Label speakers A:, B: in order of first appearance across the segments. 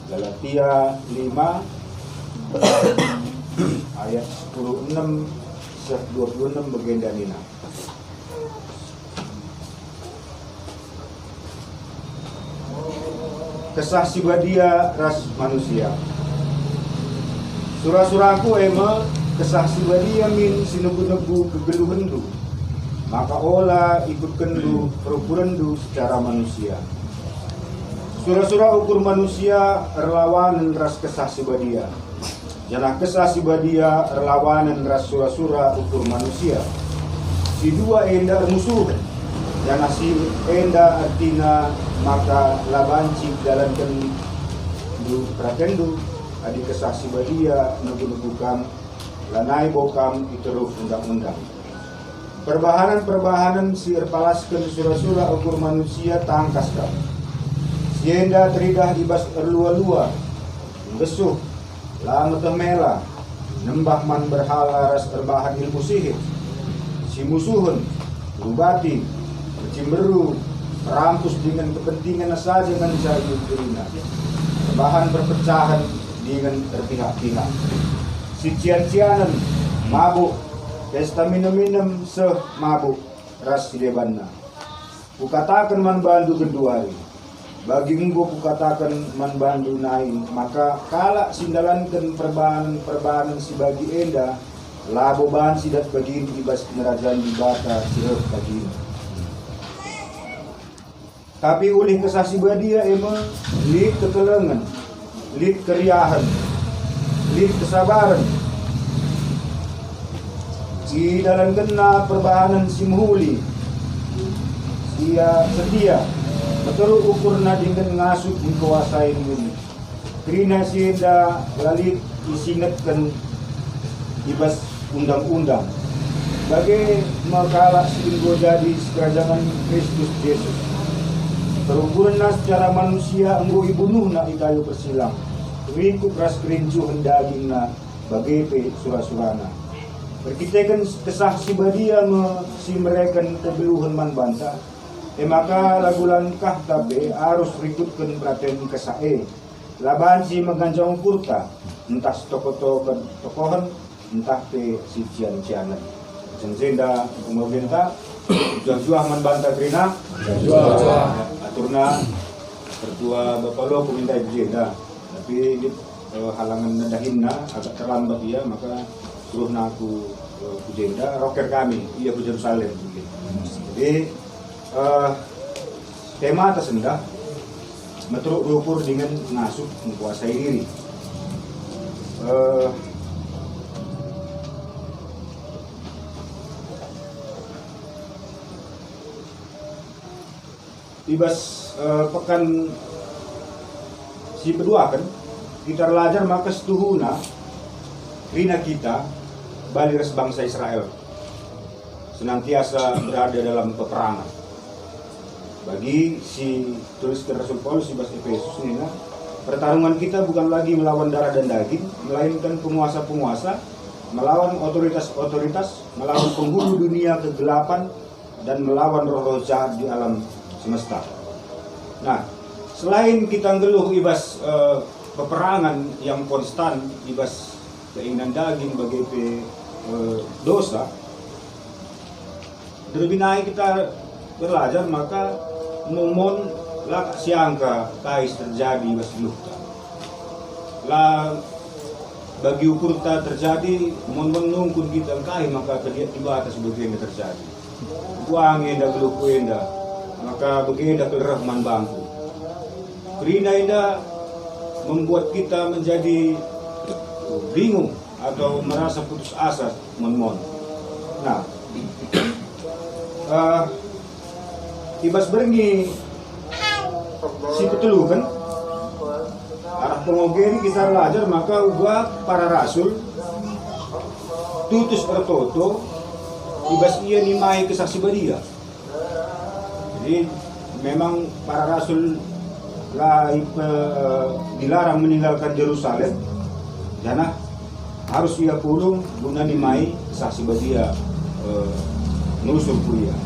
A: Galatia 5 ayat 16 26 bagian danina. Kesah sibadia ras manusia. Surah-surahku ema kesah sibadia min sinubu-nebu kegeluhendu. Maka olah ikut kendu perukurendu secara manusia. Surah-surah ukur manusia relawanan ras kesah sibadia. Janah kesah sibadia relawanan ras surah-surah ukur manusia. Si dua enda musuh. Janah si enda artina maka labanci dalam kendu prakendu adi kesah sibadia nugu-nugukam lanai bokam iteruk undang-undang. Perbahanan si erpalaskan surah-surah ukur manusia tangkas kam. Sienda teridah ibas erlua-lua, besuh, lama temela, nembah man berhala ras erbahan ilmu sihir, si musuhun, rubati, bercimberu, merampus dengan kepentingan saja dengan cari dirinya, bahan perpecahan dengan terpihak-pihak, si cian-cianan, mabuk, pesta minum-minum mabuk, ras sidebanna. Kukatakan man bandu kedua hari. Bagi engkau kukatakan man bandu nain, maka kalak sindalankan perbahanan si bagi enda, labo bahan sidat bagin ibas nerajaan dibata sirep bagin. Tapi oleh kesah si badia emang lid ketelengan, lid keriahan, lid kesabaran. Di dalam kena perbahanan si muhuli, dia setia. Betul ukur na dengan ngasut dikuasai ini. Krina sienda lalit isingatkan ibas undang-undang. Bagi makala singgo jadi kerajaan Kristus Yesus. Terukuran na secara manusia enggo ibunuh na ikayu persilang. Rikuk ras kerincu hendaging na bagi pe surah-surana. Berkitakan kesah si badia si mereka kebeluhan man banta. Maka lagu langkah tabe harus rikutkan perhatian kesae. Laban si mengganjang kurta, entah tokohan, entah pe si cian-cianan. Sensenda pemerintah, juah man banta krina, juah aturna tertua bapak lo aku minta jeda. Tapi halangan nadahinna agak terlambat ya, maka suruh naku jeda roker kami, iya ke Jerusalem. Jadi tema atas rendah metruk ukur dengan ngasuh menguasai diri. Ibas pekan si kedua kan kita belajar maka setuhuna rina kita balik res bangsa Israel senantiasa berada dalam peperangan. Bagi si tuliskan Rasul Paulus di bahasa Efesus ini, pertarungan kita bukan lagi melawan darah dan daging, melainkan penguasa-penguasa, melawan otoritas-otoritas, melawan penghulu dunia kegelapan, dan melawan roh-roh jahat di alam semesta. Nah, selain kita ngeluh ibas peperangan yang konstan, ibas keinginan daging bagi dosa, lebih naik kita belajar maka momon lah siangka kais terjadi masluhta lah bagi ukur tak terjadi momon nungkun kita kai maka dia tiba atas begini terjadi buang enda geluku enda maka begini ke rahman bangku kerina enda membuat kita menjadi bingung atau merasa putus asa mon. Nah ibas berengi si petelu kan arah pengogeni kita belajar maka ubah para rasul tutus ertoto ibas ia nimai kesaksi badia. Jadi memang para rasul dilarang meninggalkan Yerusalem karena harus ia pulang guna nimai kesaksi badia nusur kuliah.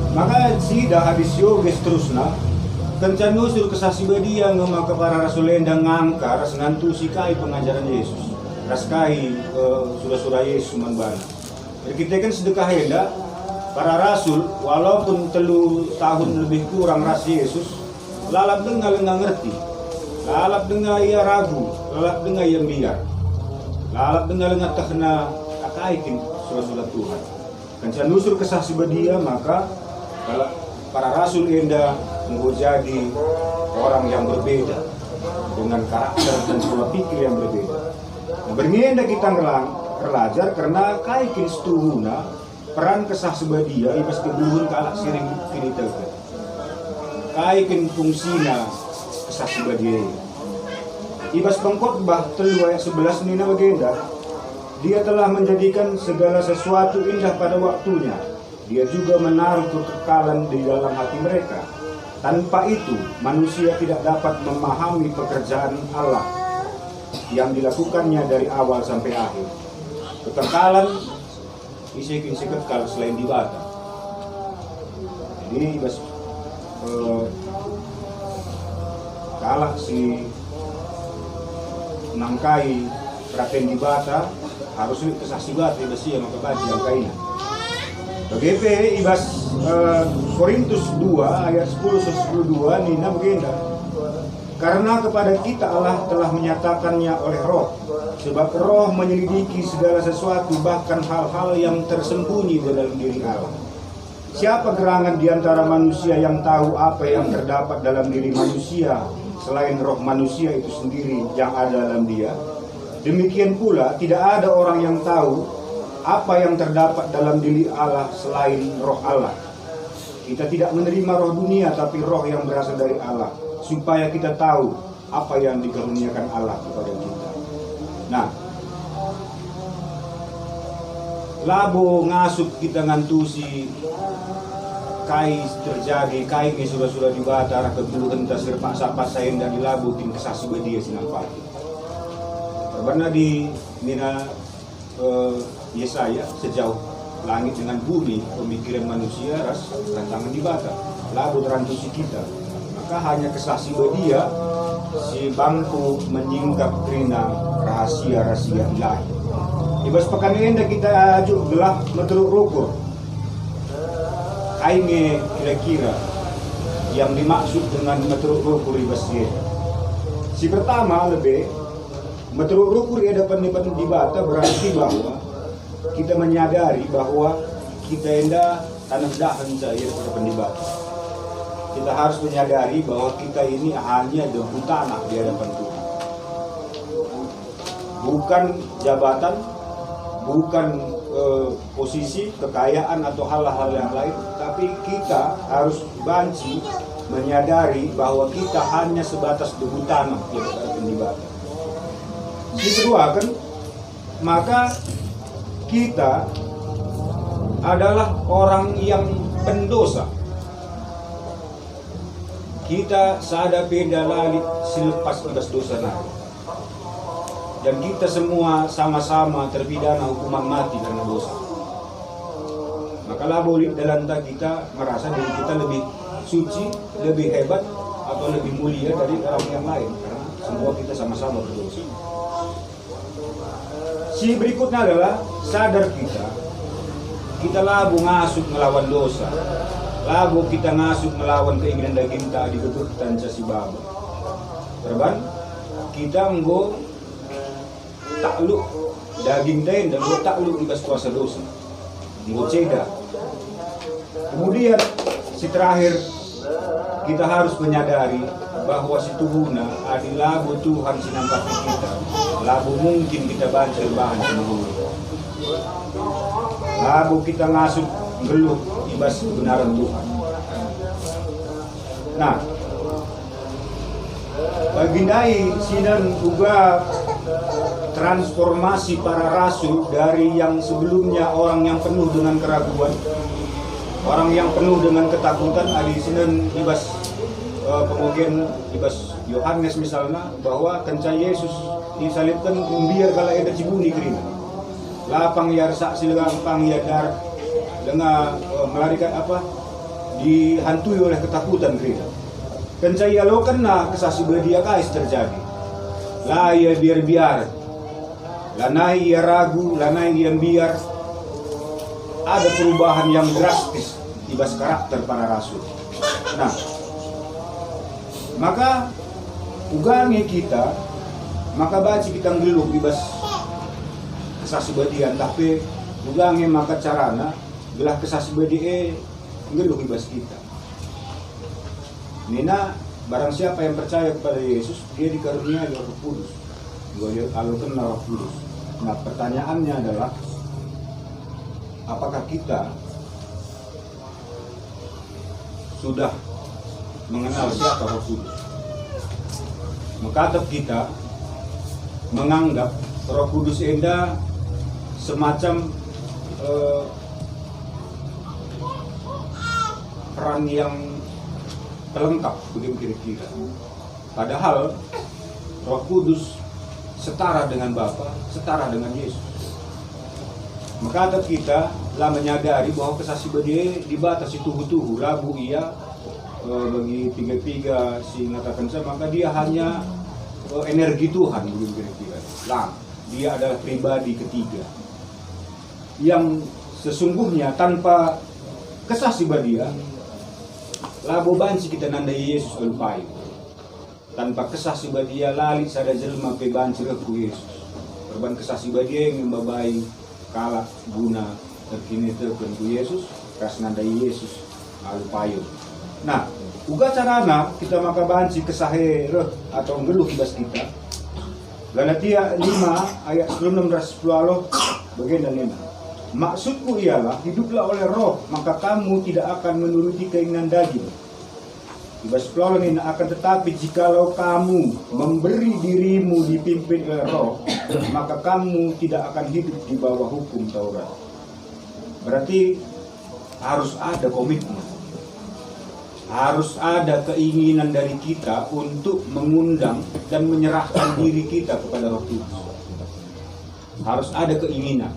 A: Maka si dah habis yo terusna kencan nusul kesaksi badia maka para rasul endang ngangkar senantusi kai pengajaran Yesus raskai surah-surah Yesus manbana. Jadi kita kan sedekah henda para rasul walaupun 3 tahun lebih kurang ras Yesus lalap dengar nggak ngerti, lalap dengar ia ragu, lalap dengar ia biar, lalap dengar tak kena akaikin surah-surah Tuhan. Kencan nusul kesaksi badia maka para rasul enda menjadi orang yang berbeda dengan karakter dan pola pikir yang berbeda. Bernienda kita ngelajar karena kaikin setuhuna peran kesah sebadia ibas kebuhun kalak siring kini tega. Kaikin fungsina kesah sebadia. Ibas pengkhotbah 3 ayat 11 nina bagenda. Dia telah menjadikan segala sesuatu indah pada waktunya. Dia juga menaruh kekekalan di dalam hati mereka. Tanpa itu manusia tidak dapat memahami pekerjaan Allah yang dilakukannya dari awal sampai akhir. Kekekalan isikin kekal selain di bata. Jadi kalak si nangkai praten di bata harus kesaksi bata besi yang maka baji yang kaina. Begitu ibas Korintus 2 ayat 10-12 nina begenda. Karena kepada kita Allah telah menyatakannya oleh roh. Sebab roh menyelidiki segala sesuatu bahkan hal-hal yang tersembunyi di dalam diri Allah. Siapa gerangan di antara manusia yang tahu apa yang terdapat dalam diri manusia selain roh manusia itu sendiri yang ada dalam dia? Demikian pula tidak ada orang yang tahu apa yang terdapat dalam diri Allah selain roh Allah. Kita tidak menerima roh dunia tapi roh yang berasal dari Allah, supaya kita tahu apa yang dikaruniakan Allah kepada kita. Nah, labo ngasup kita ngantusi kai terjadi kai ke surah-surah di batara keduluan tas serpak sapa sain dan labo tin kesaksi badia sinampati. Karena di mina Yesaya sejauh langit dengan bumi pemikiran manusia ras rantangan di bata labo terantusi kita. Maka hanya kesaksi badia si bangku menyingkap trina rahasia-rahasia ilahi. Ibas pekan ini kita ajuk gelah menurut rukur. Kainge kira-kira yang dimaksud dengan menurut rukur ibas dia. Si pertama lebih menurut rukur ia dapat di bata berarti bahwa kita menyadari bahwa kita endah tanah dahan saya pada pendibata. Kita harus menyadari bahwa kita ini hanya debu tanah di hadapan Tuhan. Bukan jabatan, bukan posisi, kekayaan atau hal-hal yang lain, tapi kita harus banci menyadari bahwa kita hanya sebatas debu tanah di hadapan pendibata. Yang kedua kan, maka kita adalah orang yang pendosa. Kita sada beda lali selepas ibas dosa nabi. Dan kita semua sama-sama terpidana hukuman mati karena dosa. Maka boleh dalam kita merasa diri kita lebih suci, lebih hebat, atau lebih mulia dari orang yang lain. Karena semua kita sama-sama berdosa. Si berikutnya adalah sadar kita labu ngasup melawan dosa. Labu kita ngasup melawan keinginan daging tak digebutan si baba. Terban kita enggo takluk daging lain dan enggo takluk ibas kuasa dosa. Enggo ceda. Kemudian si terakhir kita harus menyadari bahwa si tuhuna adi labu Tuhan sinampati kita. Labu mungkin kita baca bahan semua. Labu kita ngasup geluh ibas kebenaran Tuhan. Nah, bagindai sinan juga transformasi para rasul dari yang sebelumnya orang yang penuh dengan keraguan, orang yang penuh dengan ketakutan. Adi sinan ibas kemudian ibas Yohanes misalnya bahwa kenca Yesus disalibkan membiar kalau ada cibuni kerina. Lapang yar saksi lapang yar dengan melarikan dihantui oleh ketakutan kita. kencai alokan na kesasi bedia kais terjadi. Lah ia biar-biar, lanai ia ragu, lanai ia biar. Ada perubahan yang drastis ibas karakter para rasul. Nah, maka ugangi kita, maka baci kita ngeluk ibas kesasi bedian, tapi ugangi maka carana gelah kesasi bedi ngeluk ibas kita. Nina, barang siapa yang percaya kepada Yesus, dia dikaruniai Roh Kudus. Kalau kenal Roh Kudus. Nah, pertanyaannya adalah, apakah kita sudah mengenal siapa Roh Kudus? Maka kita menganggap Roh Kudus enda semacam peran yang pelengkap, begitu kira-kira. Padahal Roh Kudus setara dengan Bapa, setara dengan Yesus. Maka kita lah menyadari bahwa kesasi bedi dibatasi tuhu-tuhu labu ia bagi tiga-tiga si ngatakan saya, maka dia hanya energi Tuhan, begitu kira-kira. Lah, dia adalah pribadi ketiga yang sesungguhnya tanpa kesasi badia labo banci kita nandai Yesus alupai. Tanpa kesasi badia lali sada jelma pe banci reku Yesus. Perban kesasi badia yang membabai kalak guna terkini terken ku Yesus kas nandai Yesus alupayo. Nah, uga carana kita maka banci kesahe reh atau ngeluh ibas kita. Galatia 5 ayat 16 bagian 5. Maksudku ialah, hiduplah oleh roh, maka kamu tidak akan menuruti keinginan daging. Ibas pelolong ini akan tetapi jikalau kamu memberi dirimu dipimpin oleh roh, maka kamu tidak akan hidup di bawah hukum Taurat. Berarti harus ada komitmen. Harus ada keinginan dari kita untuk mengundang dan menyerahkan diri kita kepada Roh Kudus. Harus ada keinginan.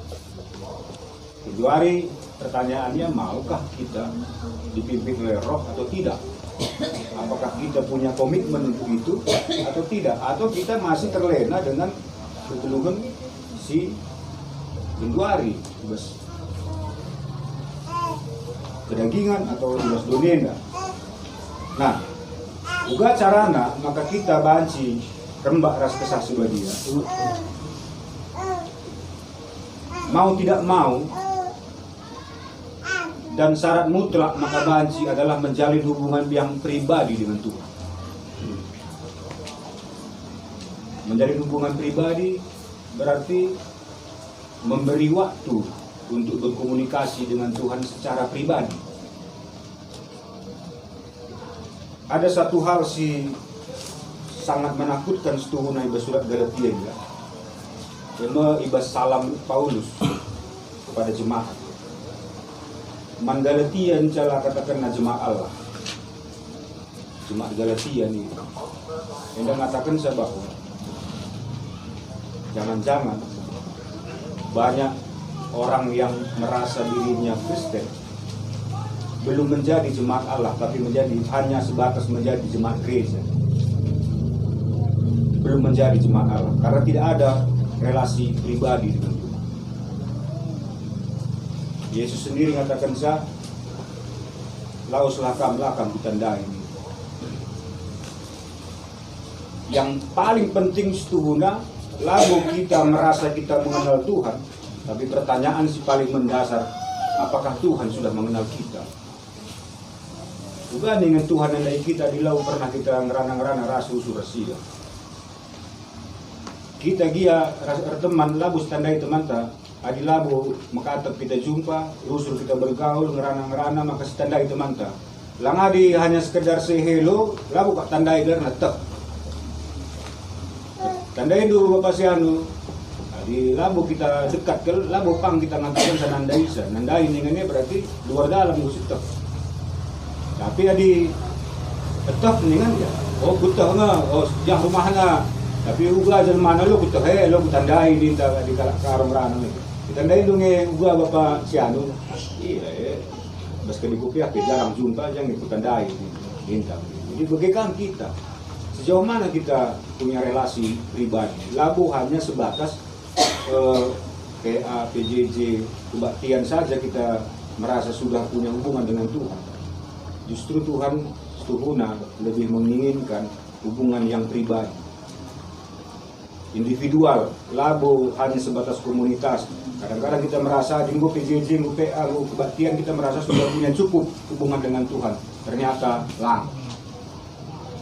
A: Kecuali pertanyaannya, maukah kita dipimpin oleh roh atau tidak? Apakah kita punya komitmen untuk itu atau tidak? Atau kita masih terlena dengan ketuluhan si Genduari, bebas kedagingan atau bebas donenda. Nah, juga carana maka kita banci rembak ras kesasi badia. Mau tidak mau, dan syarat mutlak maka banci adalah menjalin hubungan yang pribadi dengan Tuhan. Menjalin hubungan pribadi berarti memberi waktu untuk berkomunikasi dengan Tuhan secara pribadi. Ada satu hal si sangat menakutkan setuhunai bersurat Galatia ya. Kena ibas salam Paulus kepada jemaat. Man Galatiancala katakan na jemaat Allah. Jemaat Galatia ni. Enda mengatakan saya bahwa jangan-jangan banyak orang yang merasa dirinya Kristen belum menjadi jemaat Allah, tapi hanya sebatas menjadi jemaat gereja. Belum menjadi jemaat Allah karena tidak ada relasi pribadi dengan Tuhan. Yesus sendiri mengatakan saya, lauslah kam ditandai. Yang paling penting setuhuna, lalu kita merasa kita mengenal Tuhan, tapi pertanyaan si paling mendasar, apakah Tuhan sudah mengenal kita? Bukan dengan Tuhan yang dari kita di laut pernah kita ngerana-ngerana rasu surasia. Kita gia teman labus tandai teman ta adi labu makatap kita jumpa rusul kita bergaul ngerana-ngerana maka tandai teman ta lang adi hanya sekedar say hello labu kak tandai karena tak tandai dulu bapak si anu adi labu kita dekat ke labu pang kita ngatakan sa nandai ini berarti luar dalam musik tak tapi adi tetap ningan ya oh butuh nga oh yang rumah nga tapi uga aja mana lo butuh lo tandai di karong rana nih tandai dong uga bapak si anu iya bas ke di kopi jarang jumpa aja ngikut tandai bintang Jadi bagaikan kita, sejauh mana kita punya relasi pribadi. Labu hanya sebatas PA, PJJ, kebaktian saja kita merasa sudah punya hubungan dengan Tuhan. Justru Tuhan Tuhuna lebih menginginkan hubungan yang pribadi, individual. Labu hanya sebatas komunitas. Kadang-kadang kita merasa di PJJ, PA, kebaktian kita merasa sudah punya cukup hubungan dengan Tuhan. Ternyata lang.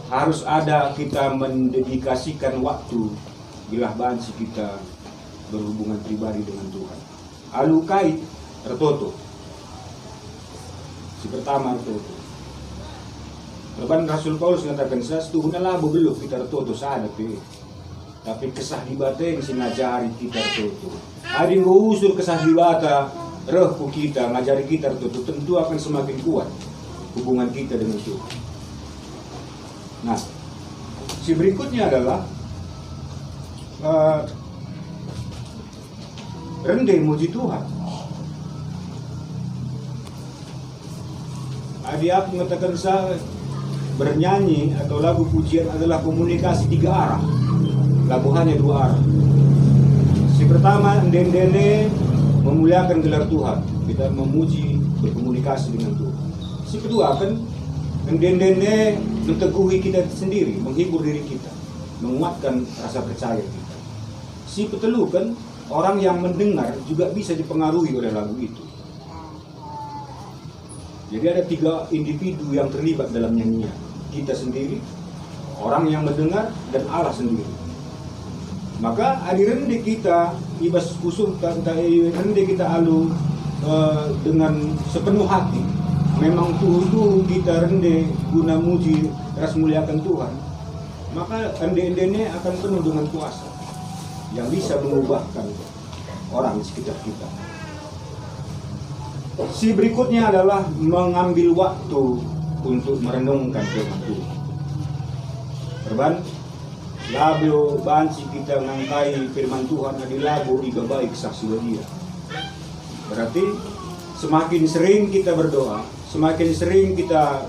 A: Harus ada kita mendedikasikan waktu bila bansi kita berhubungan pribadi dengan Tuhan. Alukai tertutup. Si pertama tertutup. Leban Rasul Paulus mengatakan saya setuhuna labu belum kita tertutup sana tapi kesah dibata yang ngajari kita tertutup. Ada yang usur kesah dibata rohku kita ngajari kita tertutup, tentu akan semakin kuat hubungan kita dengan Tuhan. Nah, si berikutnya adalah rendah muji Tuhan. Adi aku mengatakan saya bernyanyi atau lagu pujian adalah komunikasi 3 arah. Lagu hanya 2 arah. Si pertama, ndendene memuliakan gelar Tuhan. Kita memuji, berkomunikasi dengan Tuhan. Si kedua kan ndendene menteguhi kita sendiri, menghibur diri kita, menguatkan rasa percaya kita. Si petelu kan orang yang mendengar juga bisa dipengaruhi oleh lagu itu. Jadi ada 3 individu yang terlibat dalam nyanyian. Kita sendiri, orang yang mendengar, dan Allah sendiri. Maka adi rende kita ibas kusum rende kita alu dengan sepenuh hati. Memang tuh kita rende guna muji ras muliakan Tuhan. Maka ende-endene akan penuh dengan kuasa yang bisa mengubahkan orang di sekitar kita. Si berikutnya adalah mengambil waktu untuk merenungkan firman Tuhan. Perban labu banci kita ngangkai firman Tuhan adi labu iga baik saksi dia. Berarti semakin sering kita berdoa, semakin sering kita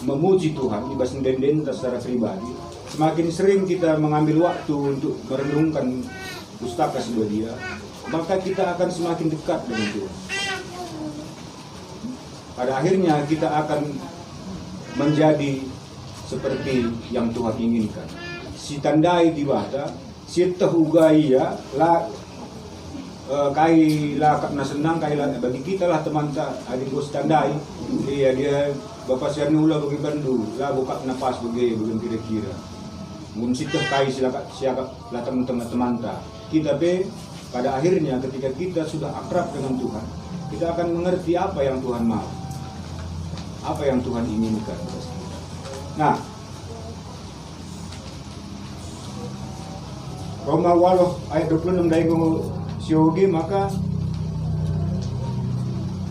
A: memuji Tuhan ibas ndenden secara pribadi, semakin sering kita mengambil waktu untuk merenungkan pustaka dia, maka kita akan semakin dekat dengan Tuhan. Pada akhirnya kita akan menjadi seperti yang Tuhan inginkan. Si tandai di bata, si tehugai ya, kai lakap na senang, kai bagi kita lah teman tak adik bos tandai, dia bapak sian ulah bagi bandu, lah buka napas bagi kira-kira. Mun sitah kai siakap lah teman-teman tak. Kita pada akhirnya ketika kita sudah akrab dengan Tuhan, kita akan mengerti apa yang Tuhan mau, apa yang Tuhan inginkan. Nah, Roma waloh ayat 26 dari sioge, maka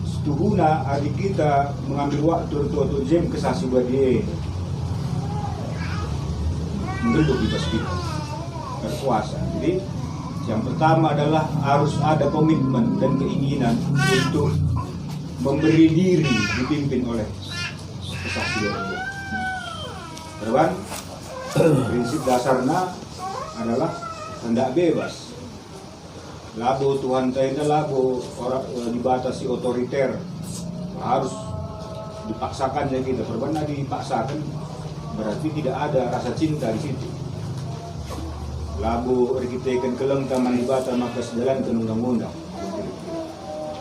A: setuhuna adik kita mengambil waktu untuk jem kesasi badie menggeluk di bas kita berkuasa. Jadi yang pertama adalah harus ada komitmen dan keinginan untuk memberi diri dipimpin oleh kesaksian dia. Teman, prinsip dasarnya adalah hendak bebas. Labu Tuhan saya labu orang dibatasi otoriter, harus dipaksakan ya kita. Pernah dipaksakan berarti tidak ada rasa cinta di situ. Labu kita ikan keleng taman ibata maka sejalan ke undang-undang.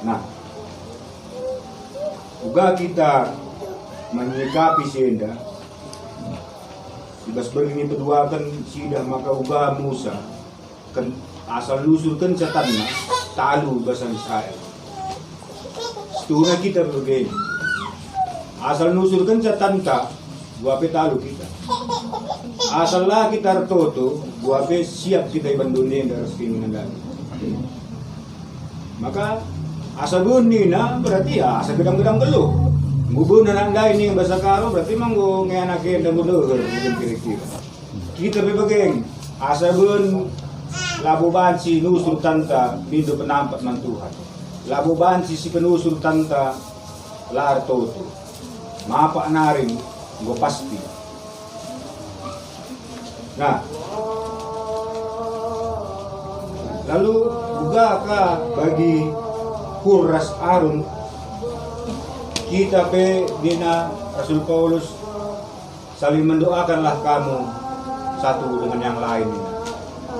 A: Nah, juga kita menyikapi senda ibas berini berdua kan sidah maka uga Musa kan asal lusulkan catatnya talu bahasa Israel. Setuhnya kita begini asal nusulkan catatan tak buape talu kita. Asal lah kita tertutup buape siap kita iban dunia dan reskinan lagi. Maka asal bunina berarti ya asal gedang-gedang geluh. Ngubun dan anda ini yang bahasa karo berarti manggo ngeanakin dan berdoa kira-kira. Kita bebegeng asal bun labu banci nusur tanta bindu penampat man Tuhan. Labu banci si penusur tanta lahar toto. Mapak naring, gue pasti. Nah, lalu bugakah bagi kuras arun kita pe dina Rasul Paulus saling mendoakanlah kamu satu dengan yang lain.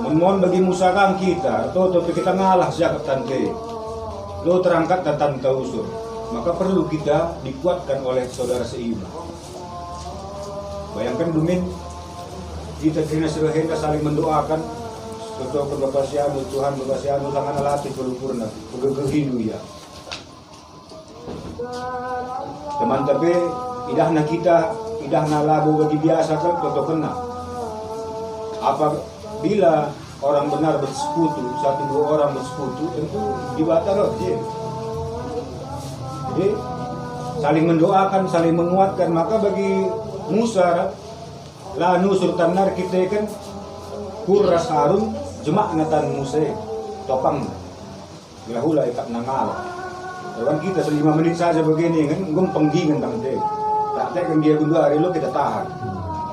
A: Mohon bagi musakan kita, atau kita ngalah siapa tante, lo terangkat dan tante usur, maka perlu kita dikuatkan oleh saudara seiman. Bayangkan dumin kita kena serahenda saling mendoakan, contoh Bapak Sianu, Tuhan Bapak Sianu sangat latih pelupurna, kegehidu ya. Teman tapi idahna kita, idahna labu bagi biasa kan, contoh kena. Apabila orang benar bersekutu, satu dua orang bersekutu, tentu dibatalkan. Jadi saling mendoakan, saling menguatkan. Maka bagi Musa lah nusur tanar kita kan kuras Harun jemak natan Musa topang lahula ikat nangal. Kalau kita 5 menit saja begini kan, penggingan tante. Tak kan dia kedua hari lo kita tahan.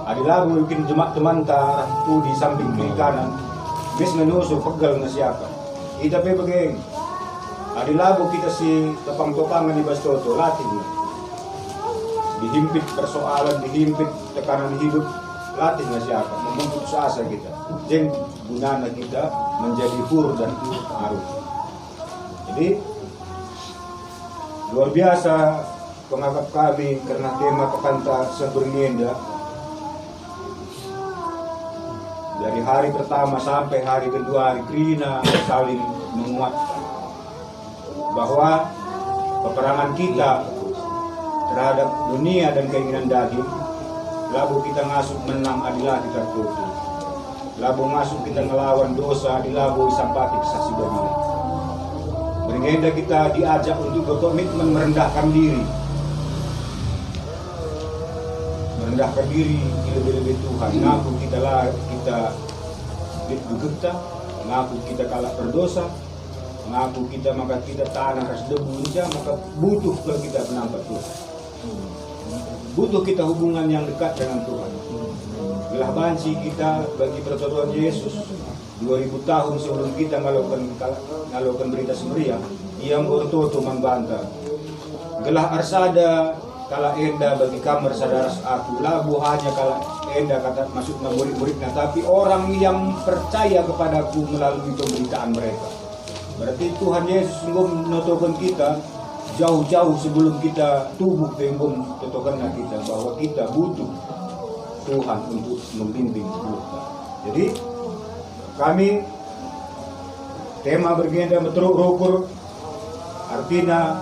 A: Adilah mungkin jemak teman tak tu di samping kiri kanan. Bis menusuk pegal na siapa. Kita pe begeng. Adilah kita si topang-topangan di bastoto latih. Dihimpit persoalan, dihimpit tekanan hidup, latih na siapa. Membentuk asa kita. Jeng gunana kita menjadi hur dan arus. Jadi luar biasa pengagap kami karena tema pekanta sebernienda. Dari hari pertama sampai hari kedua, hari Krina saling menguatkan bahwa peperangan kita terhadap dunia dan keinginan daging, labu kita ngasup menang adilah kita kutu, labu ngasup kita ngelawan dosa, adilabu isampati kesaksi badia. Beringenda kita diajak untuk berkomitmen merendahkan diri, lebih-lebih Tuhan. Ngaku kita bergeta, ngaku kita kalah berdosa, ngaku kita maka kita tanah ras debu maka butuh kalau kita menampak Tuhan. Butuh kita hubungan yang dekat dengan Tuhan. Belah banci kita bagi pertolongan Yesus 2000 tahun sebelum kita ngalakan berita semeriah, yang bertoto membantah. Gelah arsada kala enda bagi kamar saudara aku, labu hanya kala enda kata masuk murid-muridnya, tapi orang yang percaya kepadaku melalui pemberitaan mereka. Berarti Tuhan Yesus sungguh menotokkan kita jauh-jauh sebelum kita tubuh tembung totokannya kita bahwa kita butuh Tuhan untuk membimbing hidup kita. Jadi kami tema bergenda meteruk rukur, artinya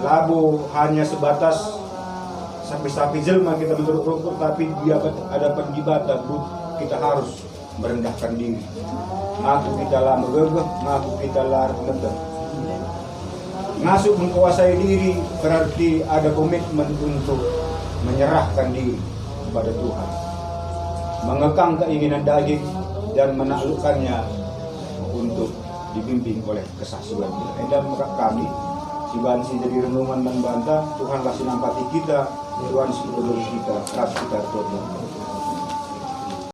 A: labu hanya sebatas sampai jelma kita meneruk rukur, tapi dia ada penjibatan kita harus merendahkan diri. Ngaku kita lah megegeh, ngaku kita lah rendah. Ngasuh menguasai diri berarti ada komitmen untuk menyerahkan diri kepada Tuhan, mengekang keinginan daging dan menaklukkannya untuk dibimbing oleh kesaksian kita. Dan maka kami si jadi renungan membantah Tuhan kasih nampati kita, Tuhan si kita, ras kita